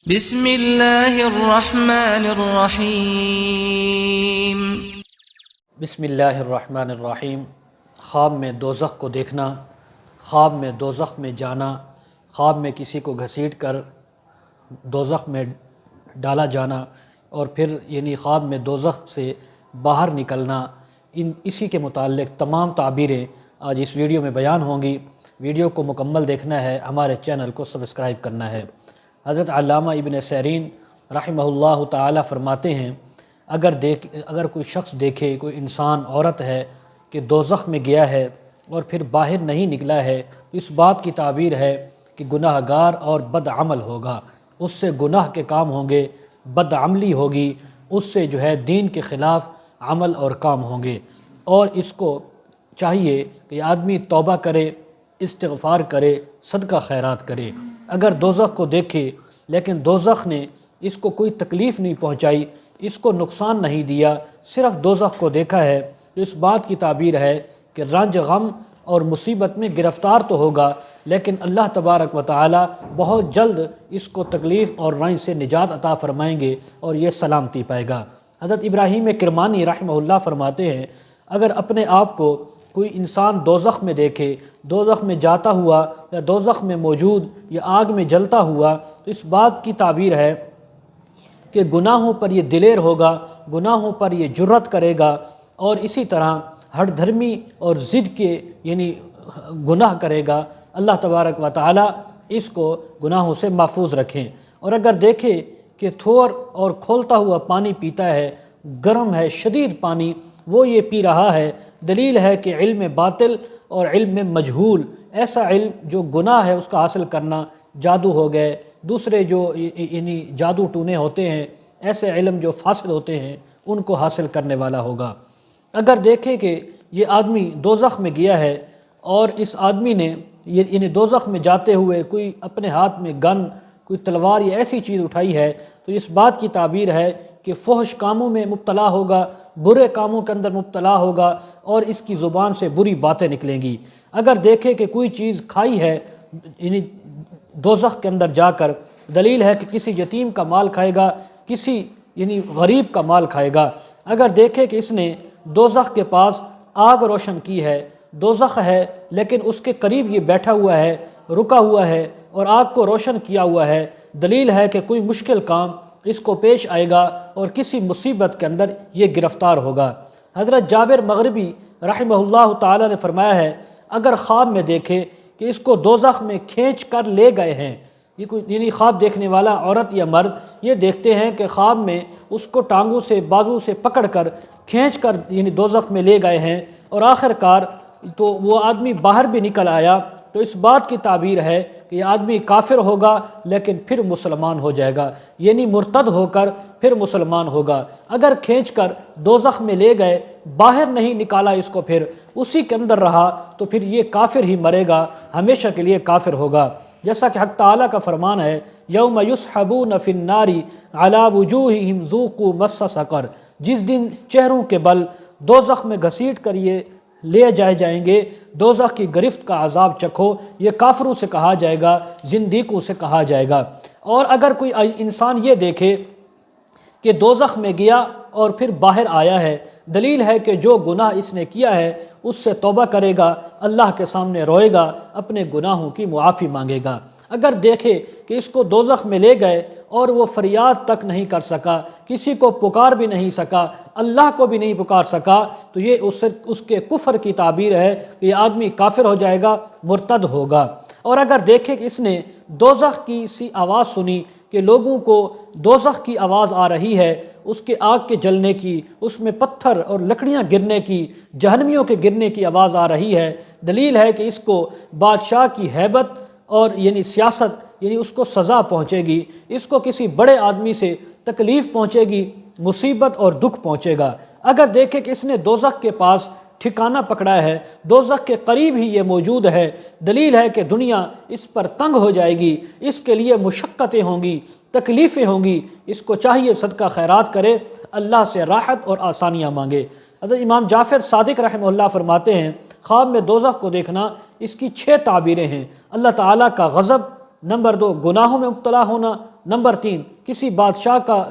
بسم اللہ الرحمن الرحیم۔ بسم اللہ الرحمن الرحیم۔ خواب میں دوزخ کو دیکھنا، خواب میں دوزخ میں جانا، خواب میں کسی کو گھسیٹ کر دوزخ میں ڈالا جانا اور پھر خواب میں دوزخ سے باہر نکلنا، اسی کے متعلق تمام تعبیریں آج اس ویڈیو میں بیان ہوں گی۔ ویڈیو کو مکمل دیکھنا ہے، ہمارے چینل کو سبسکرائب کرنا ہے۔ حضرت علامہ ابن سیرین رحمہ اللہ تعالی فرماتے ہیں، اگر کوئی شخص دیکھے، کوئی انسان عورت ہے کہ دوزخ میں گیا ہے اور پھر باہر نہیں نکلا ہے، تو اس بات کی تعبیر ہے کہ گناہ گار اور بد عمل ہوگا، اس سے گناہ کے کام ہوں گے، بد عملی ہوگی، اس سے دین کے خلاف عمل اور کام ہوں گے، اور اس کو چاہیے کہ آدمی توبہ کرے، استغفار کرے، صدقہ خیرات کرے۔ اگر دوزخ کو دیکھے لیکن دوزخ نے اس کو کوئی تکلیف نہیں پہنچائی، اس کو نقصان نہیں دیا، صرف دوزخ کو دیکھا ہے، تو اس بات کی تعبیر ہے کہ رنج غم اور مصیبت میں گرفتار تو ہوگا، لیکن اللہ تبارک و تعالی بہت جلد اس کو تکلیف اور رنج سے نجات عطا فرمائیں گے اور یہ سلامتی پائے گا۔ حضرت ابراہیم کرمانی رحمہ اللہ فرماتے ہیں، اگر اپنے آپ کو کوئی انسان دوزخ میں دیکھے، دوزخ میں جاتا ہوا یا دوزخ میں موجود یا آگ میں جلتا ہوا، تو اس بات کی تعبیر ہے کہ گناہوں پر یہ دلیر ہوگا، گناہوں پر یہ جرت کرے گا، اور اسی طرح ہٹ دھرمی اور ضد کے گناہ کرے گا۔ اللہ تبارک و تعالی اس کو گناہوں سے محفوظ رکھیں۔ اور اگر دیکھے کہ تھور اور کھولتا ہوا پانی پیتا ہے، گرم ہے، شدید پانی، وہ یہ پی رہا ہے، دلیل ہے کہ علم باطل اور علم مجہول، ایسا علم جو گناہ ہے اس کا حاصل کرنا، جادو ہو گئے، دوسرے جو جادو ٹونے ہوتے ہیں، ایسے علم جو فاسد ہوتے ہیں، ان کو حاصل کرنے والا ہوگا۔ اگر دیکھے کہ یہ آدمی دوزخ میں گیا ہے اور اس آدمی نے دوزخ میں جاتے ہوئے کوئی اپنے ہاتھ میں گن، کوئی تلوار یا ایسی چیز اٹھائی ہے، تو اس بات کی تعبیر ہے کہ فحش کاموں میں مبتلا ہوگا، برے کاموں کے اندر مبتلا ہوگا، اور اس کی زبان سے بری باتیں نکلیں گی۔ اگر دیکھے کہ کوئی چیز کھائی ہے دوزخ کے اندر جا کر، دلیل ہے کہ کسی یتیم کا مال کھائے گا، کسی غریب کا مال کھائے گا۔ اگر دیکھے کہ اس نے دوزخ کے پاس آگ روشن کی ہے، دوزخ ہے لیکن اس کے قریب یہ بیٹھا ہوا ہے، رکا ہوا ہے اور آگ کو روشن کیا ہوا ہے، دلیل ہے کہ کوئی مشکل کام اس کو پیش آئے گا اور کسی مصیبت کے اندر یہ گرفتار ہوگا۔ حضرت جابر مغربی رحمہ اللہ تعالی نے فرمایا ہے، اگر خواب میں دیکھے کہ اس کو دوزخ میں کھینچ کر لے گئے ہیں، خواب دیکھنے والا عورت یا مرد یہ دیکھتے ہیں کہ خواب میں اس کو ٹانگوں سے، بازو سے پکڑ کر کھینچ کر دوزخ میں لے گئے ہیں، اور آخر کار تو وہ آدمی باہر بھی نکل آیا، تو اس بات کی تعبیر ہے کہ یہ آدمی کافر ہوگا لیکن پھر مسلمان ہو جائے گا، مرتد ہو کر پھر مسلمان ہوگا۔ اگر کھینچ کر دوزخ میں لے گئے، باہر نہیں نکالا اس کو، پھر اسی کے اندر رہا، تو پھر یہ کافر ہی مرے گا، ہمیشہ کے لیے کافر ہوگا۔ جیسا کہ حق تعالیٰ کا فرمان ہے، یوم یسحبون فی النار علی وجوہہم ذوقوا مس سقر، جس دن چہروں کے بل دوزخ میں گھسیٹ کر یہ لے جائیں گے، دوزخ کی گرفت کا عذاب چکھو، یہ کافروں سے کہا جائے گا، زندیقوں سے کہا جائے گا۔ اور اگر کوئی انسان یہ دیکھے کہ دوزخ میں گیا اور پھر باہر آیا ہے، دلیل ہے کہ جو گناہ اس نے کیا ہے اس سے توبہ کرے گا، اللہ کے سامنے روئے گا، اپنے گناہوں کی معافی مانگے گا۔ اگر دیکھے کہ اس کو دوزخ میں لے گئے اور وہ فریاد تک نہیں کر سکا، کسی کو پکار بھی نہیں سکا، اللہ کو بھی نہیں پکار سکا، تو یہ اس کے کفر کی تعبیر ہے کہ یہ آدمی کافر ہو جائے گا، مرتد ہوگا۔ اور اگر دیکھے کہ اس نے دوزخ کی سی آواز سنی کہ لوگوں کو دوزخ کی آواز آ رہی ہے، اس کے آگ کے جلنے کی، اس میں پتھر اور لکڑیاں گرنے کی، جہنمیوں کے گرنے کی آواز آ رہی ہے، دلیل ہے کہ اس کو بادشاہ کی ہیبت اور سیاست اس کو سزا پہنچے گی، اس کو کسی بڑے آدمی سے تکلیف پہنچے گی، مصیبت اور دکھ پہنچے گا۔ اگر دیکھے کہ اس نے دوزخ کے پاس ٹھکانہ پکڑا ہے، دوزخ کے قریب ہی یہ موجود ہے، دلیل ہے کہ دنیا اس پر تنگ ہو جائے گی، اس کے لیے مشقتیں ہوں گی، تکلیفیں ہوں گی، اس کو چاہیے صدقہ خیرات کرے، اللہ سے راحت اور آسانیاں مانگے۔ حضرت امام جعفر صادق رحمہ اللہ فرماتے ہیں، خواب میں دوزخ کو دیکھنا اس کی 6 تعبیریں ہیں۔ اللہ تعالیٰ کا غضب نمبر 2 گناہوں میں مبتلا ہونا، نمبر 3 کسی بادشاہ کا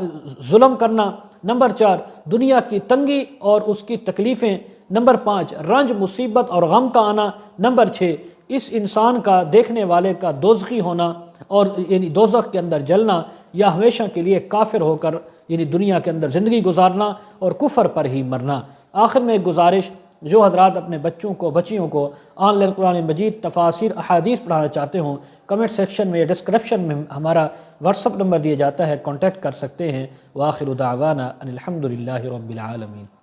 ظلم کرنا، نمبر 4 دنیا کی تنگی اور اس کی تکلیفیں، نمبر 5 رنج مصیبت اور غم کا آنا، نمبر 6 اس انسان کا دیکھنے والے کا دوزخی ہونا اور یعنی دوزخ کے اندر جلنا یا ہمیشہ کے لیے کافر ہو کر یعنی دنیا کے اندر زندگی گزارنا اور کفر پر ہی مرنا۔ آخر میں ایک گزارش، جو حضرات اپنے بچوں کو بچیوں کو آن لائن قرآن مجید تفاسیر احادیث پڑھانا چاہتے ہوں، کمنٹ سیکشن میں یا ڈسکرپشن میں ہمارا واٹس اپ نمبر دیا جاتا ہے، کانٹیکٹ کر سکتے ہیں۔ وآخر دعوانا ان الحمد للہ رب العالمین۔